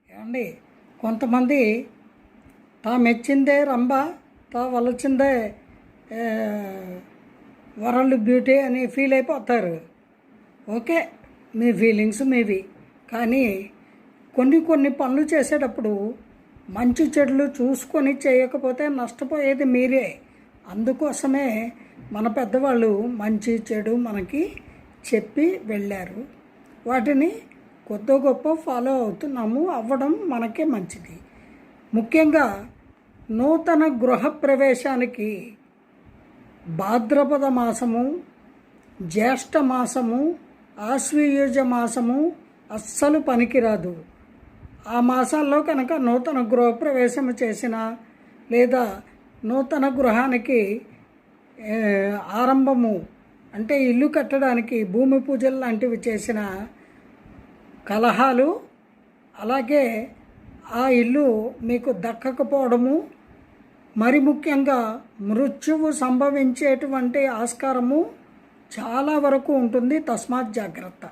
ఏమండి, కొంతమంది తా మెచ్చిందే రంభ, తా వలచిందే ఏ, వరల్డ్ బ్యూటీ అని ఫీల్ అయిపోతారు. ఓకే, మీ ఫీలింగ్స్ మీవి. కానీ కొన్ని పనులు చేసేటప్పుడు మంచి చెడులు చూసుకొని చేయకపోతే నష్టపోయేది మీరే. అందుకోసమే మన పెద్దవాళ్ళు మంచి చెడు మనకి చెప్పి వెళ్ళారు. వాటిని కొద్ది గొప్ప ఫాలో అవుతున్నాము, అవ్వడం మనకే మంచిది. ముఖ్యంగా నూతన గృహప్రవేశానికి భాద్రపద మాసము, జ్యేష్ఠ మాసము, ఆశ్వయుజ మాసము అస్సలు పనికిరాదు. ఆ మాసాల్లో కనుక నూతన గృహప్రవేశం చేసిన లేదా నూతన గృహానికి ఆరంభము అంటే ఇల్లు కట్టడానికి భూమి పూజలు లాంటివి చేసిన కలహాలు, అలాగే ఆ ఇల్లు మీకు దక్కకపోవడము, మరి ముఖ్యంగా మృత్యువు సంభవించేటువంటి ఆస్కారము చాలా వరకు ఉంటుంది. తస్మాత్ జాగ్రత్త.